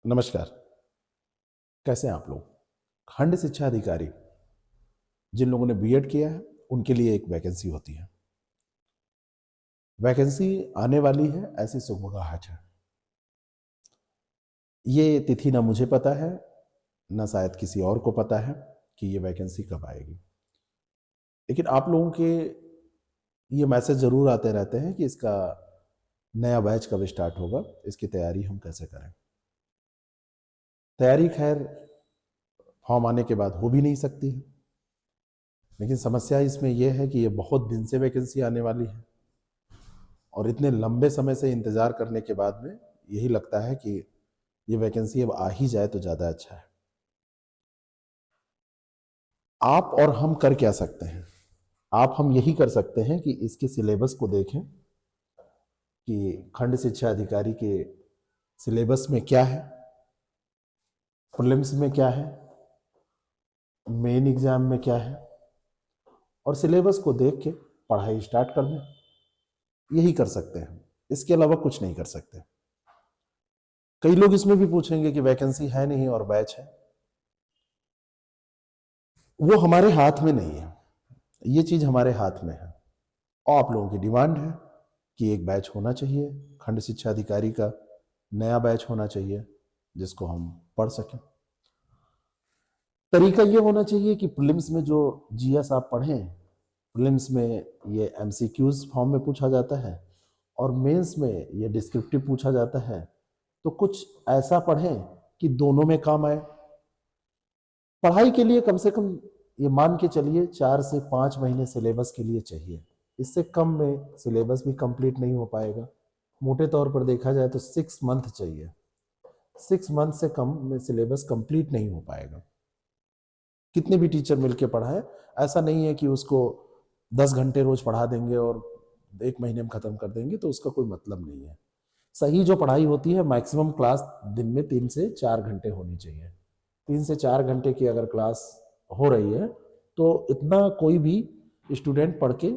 नमस्कार। कैसे हैं आप लोग? खंड शिक्षा अधिकारी जिन लोगों ने बीएड किया है उनके लिए एक वैकेंसी होती है। वैकेंसी आने वाली है ऐसी सुगबुगाहट है। ये तिथि ना मुझे पता है, ना शायद किसी और को पता है कि ये वैकेंसी कब आएगी। लेकिन आप लोगों के ये मैसेज ज़रूर आते रहते हैं कि इसका नया बैच कब स्टार्ट होगा, इसकी तैयारी हम कैसे करें। तैयारी खैर फॉर्म आने के बाद हो भी नहीं सकती है, लेकिन समस्या इसमें यह है कि ये बहुत दिन से वैकेंसी आने वाली है और इतने लंबे समय से इंतज़ार करने के बाद में यही लगता है कि ये वैकेंसी अब आ ही जाए तो ज़्यादा अच्छा है। आप और हम कर क्या सकते हैं? आप हम यही कर सकते हैं कि इसके सिलेबस को देखें कि खंड शिक्षा अधिकारी के सिलेबस में क्या है, प्रीलिम्स में क्या है, मेन एग्जाम में क्या है, और सिलेबस को देख के पढ़ाई स्टार्ट कर दें। यही कर सकते हैं, इसके अलावा कुछ नहीं कर सकते। कई लोग इसमें भी पूछेंगे कि वैकेंसी है नहीं और बैच है। वो हमारे हाथ में नहीं है, ये चीज हमारे हाथ में है और आप लोगों की डिमांड है कि एक बैच होना चाहिए, खंड शिक्षा अधिकारी का नया बैच होना चाहिए जिसको हम पढ़ सकें। तरीका ये होना चाहिए कि प्रीलिम्स में जो जीएस आप पढ़ें, प्रीलिम्स में ये एमसीक्यूज फॉर्म में पूछा जाता है और मेंस में ये डिस्क्रिप्टिव पूछा जाता है, तो कुछ ऐसा पढ़ें कि दोनों में काम आए। पढ़ाई के लिए कम से कम ये मान के चलिए 4 से 5 महीने सिलेबस के लिए चाहिए। इससे कम में सिलेबस भी कंप्लीट नहीं हो पाएगा। मोटे तौर पर देखा जाए तो 6 मंथ चाहिए। 6 मंथ से कम में सिलेबस कंप्लीट नहीं हो पाएगा। कितने भी टीचर मिलकर पढ़ाए, ऐसा नहीं है कि उसको 10 घंटे रोज पढ़ा देंगे और 1 महीने में खत्म कर देंगे, तो उसका कोई मतलब नहीं है। सही जो पढ़ाई होती है, मैक्सिमम क्लास दिन में 3 से 4 घंटे होनी चाहिए। 3 से 4 घंटे की अगर क्लास हो रही है तो इतना कोई भी स्टूडेंट पढ़ के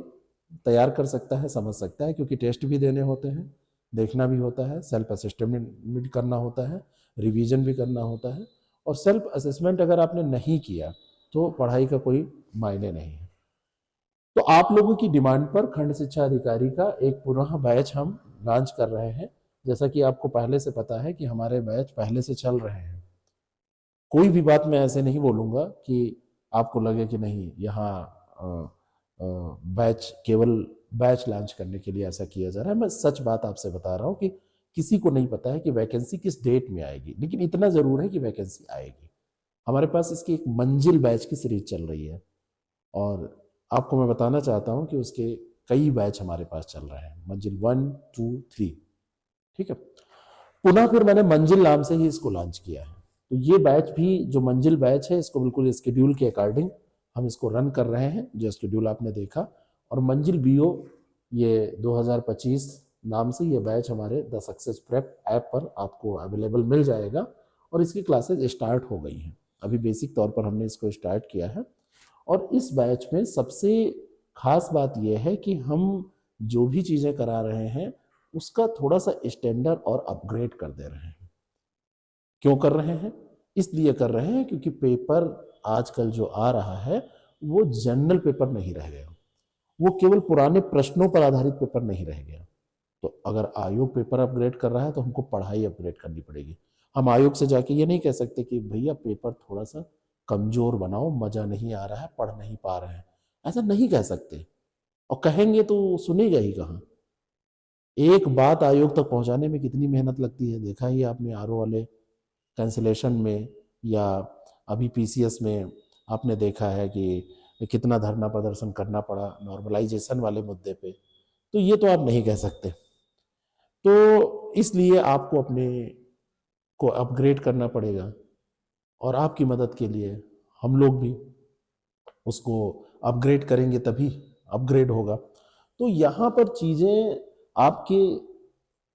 तैयार कर सकता है, समझ सकता है, क्योंकि टेस्ट भी देने होते हैं, देखना भी होता है, सेल्फ असेसमेंट भी करना होता है, रिवीजन भी करना होता है। और सेल्फ असेसमेंट अगर आपने नहीं किया तो पढ़ाई का कोई मायने नहीं है। तो आप लोगों की डिमांड पर खंड शिक्षा अधिकारी का एक पुनः बैच हम लॉन्च कर रहे हैं। जैसा कि आपको पहले से पता है कि हमारे बैच पहले से चल रहे हैं। कोई भी बात मैं ऐसे नहीं बोलूंगा कि आपको लगे कि नहीं यहाँ बैच केवल बैच लॉन्च करने के लिए ऐसा किया जा रहा है। मैं सच बात आपसे बता रहा हूँ कि किसी को नहीं पता है कि वैकेंसी किस डेट में आएगी, लेकिन इतना जरूर है कि वैकेंसी आएगी। हमारे पास इसकी एक मंजिल बैच की सीरीज चल रही है और आपको मैं बताना चाहता हूँ कि उसके कई बैच हमारे पास चल रहे हैं, मंजिल 1, 2, 3। ठीक है। पुनः फिर मैंने मंजिल नाम से ही इसको लॉन्च किया है। तो ये बैच भी जो मंजिल बैच है, इसको बिल्कुल स्केड्यूल के अकॉर्डिंग हम इसको रन कर रहे हैं, जो स्केड्यूल आपने देखा। और मंजिल बीओ ये 2025 नाम से ये बैच हमारे द सक्सेस प्रेप ऐप पर आपको अवेलेबल मिल जाएगा और इसकी क्लासेज स्टार्ट हो गई हैं। अभी बेसिक तौर पर हमने इसको स्टार्ट किया है और इस बैच में सबसे खास बात यह है कि हम जो भी चीज़ें करा रहे हैं उसका थोड़ा सा स्टैंडर्ड और अपग्रेड कर दे रहे हैं। क्यों कर रहे हैं? इसलिए कर रहे हैं क्योंकि पेपर आजकल जो आ रहा है वो जनरल पेपर नहीं रह गया, वो केवल पुराने प्रश्नों पर आधारित पेपर नहीं रह गया। तो अगर आयोग पेपर अपग्रेड कर रहा है तो हमको पढ़ाई अपग्रेड करनी पड़ेगी। हम आयोग से जाके ये नहीं कह सकते कि भैया पेपर थोड़ा सा कमजोर बनाओ, मजा नहीं आ रहा है, पढ़ नहीं पा रहे हैं, ऐसा नहीं कह सकते। और कहेंगे तो सुनेगा ही कहाँ। एक बात आयोग तक पहुंचाने में कितनी मेहनत लगती है, देखा ही आपने आरओ वाले कैंसिलेशन में, या अभी पीसीएस में आपने देखा है कि कितना धरना प्रदर्शन करना पड़ा नॉर्मलाइजेशन वाले मुद्दे पे। तो ये तो आप नहीं कह सकते। तो इसलिए आपको अपने को अपग्रेड करना पड़ेगा और आपकी मदद के लिए हम लोग भी उसको अपग्रेड करेंगे, तभी अपग्रेड होगा। तो यहाँ पर चीज़ें आपके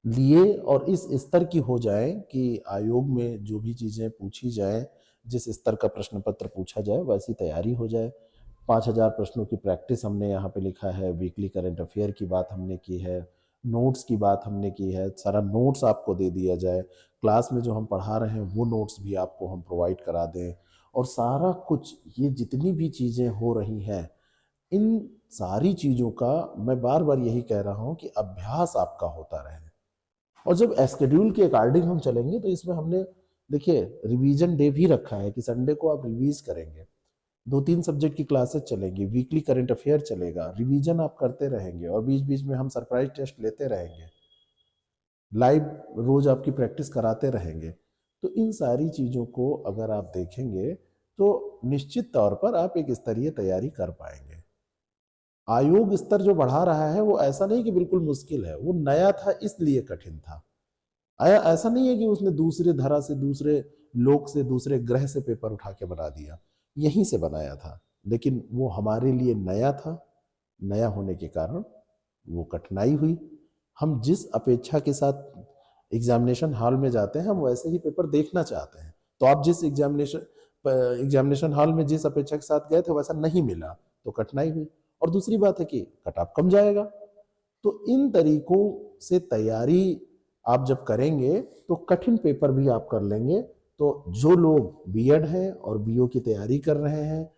लिए और इस स्तर की हो जाए कि आयोग में जो भी चीज़ें पूछी जाए, जिस स्तर का प्रश्न पत्र पूछा जाए वैसी तैयारी हो जाए। 5,000 प्रश्नों की प्रैक्टिस हमने यहाँ पे लिखा है, वीकली करंट अफेयर की बात हमने की है, नोट्स की बात हमने की है, सारा नोट्स आपको दे दिया जाए, क्लास में जो हम पढ़ा रहे हैं वो नोट्स भी आपको हम प्रोवाइड करा दें, और सारा कुछ ये जितनी भी चीज़ें हो रही हैं, इन सारी चीज़ों का मैं बार बार यही कह रहा हूँ कि अभ्यास आपका होता रहे। और जब शेड्यूल के अकॉर्डिंग हम चलेंगे तो इसमें हमने, देखिए, रिवीजन डे भी रखा है कि संडे को आप रिवीज करेंगे, 2-3 सब्जेक्ट की क्लासेस चलेंगी, वीकली करंट अफेयर चलेगा, रिवीजन आप करते रहेंगे, और बीच बीच में हम सरप्राइज टेस्ट लेते रहेंगे, लाइव रोज आपकी प्रैक्टिस कराते रहेंगे। तो इन सारी चीज़ों को अगर आप देखेंगे तो निश्चित तौर पर आप एक स्तरीय तैयारी कर पाएंगे। आयोग स्तर जो बढ़ा रहा है वो ऐसा नहीं कि बिल्कुल मुश्किल है, वो नया था इसलिए कठिन था। आया ऐसा नहीं है कि उसने दूसरे धरा से, दूसरे लोक से, दूसरे ग्रह से पेपर उठा के बना दिया, यहीं से बनाया था, लेकिन वो हमारे लिए नया था। नया होने के कारण वो कठिनाई हुई। हम जिस अपेक्षा के साथ एग्जामिनेशन हॉल में जाते हैं, हम वैसे ही पेपर देखना चाहते हैं। तो आप जिस एग्जामिनेशन हॉल में जिस अपेक्षा के साथ गए थे वैसा नहीं मिला, तो कठिनाई हुई। और दूसरी बात है कि कट ऑफ कम जाएगा। तो इन तरीकों से तैयारी आप जब करेंगे तो कठिन पेपर भी आप कर लेंगे। तो जो लोग बीएड है और बीओ की तैयारी कर रहे हैं,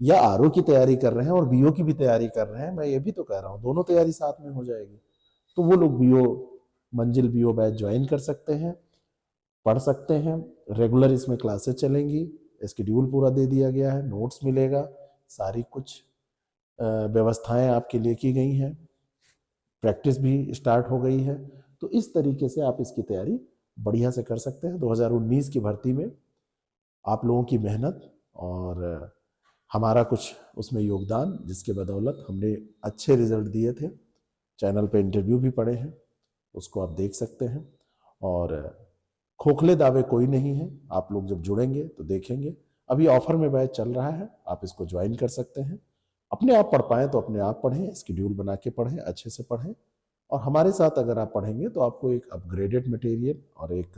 या आरओ की तैयारी कर रहे हैं और बीओ की भी तैयारी कर रहे हैं, मैं ये भी तो कह रहा हूँ दोनों तैयारी साथ में हो जाएगी, तो वो लोग बीओ मंजिल बीओ बैच ज्वाइन कर सकते हैं, पढ़ सकते हैं। रेगुलर इसमें क्लासेस चलेंगी, स्केड्यूल पूरा दे दिया गया है, नोट्स मिलेगा, सारी कुछ व्यवस्थाएं आपके लिए की गई हैं, प्रैक्टिस भी स्टार्ट हो गई है। तो इस तरीके से आप इसकी तैयारी बढ़िया से कर सकते हैं। 2019 की भर्ती में आप लोगों की मेहनत और हमारा कुछ उसमें योगदान, जिसके बदौलत हमने अच्छे रिजल्ट दिए थे। चैनल पे इंटरव्यू भी पड़े हैं, उसको आप देख सकते हैं। और खोखले दावे कोई नहीं है, आप लोग जब जुड़ेंगे तो देखेंगे। अभी ऑफर में बैच चल रहा है, आप इसको ज्वाइन कर सकते हैं। अपने आप पढ़ पाएँ तो अपने आप पढ़ें, शेड्यूल बना के पढ़ें, अच्छे से पढ़ें। और हमारे साथ अगर आप पढ़ेंगे तो आपको एक अपग्रेडेड मटेरियल और एक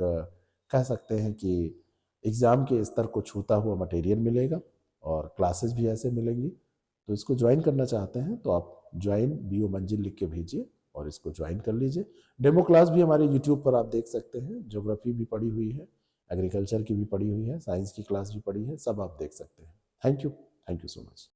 कह सकते हैं कि एग्ज़ाम के स्तर को छूता हुआ मटेरियल मिलेगा, और क्लासेस भी ऐसे मिलेंगी। तो इसको ज्वाइन करना चाहते हैं तो आप ज्वाइन बीओ मंजिल लिख के भेजिए और इसको ज्वाइन कर लीजिए। डेमो क्लास भी हमारे यूट्यूब पर आप देख सकते हैं, ज्योग्राफी भी पड़ी हुई है, एग्रीकल्चर की भी पड़ी हुई है, साइंस की क्लास भी पड़ी है, सब आप देख सकते हैं। Thank you so much.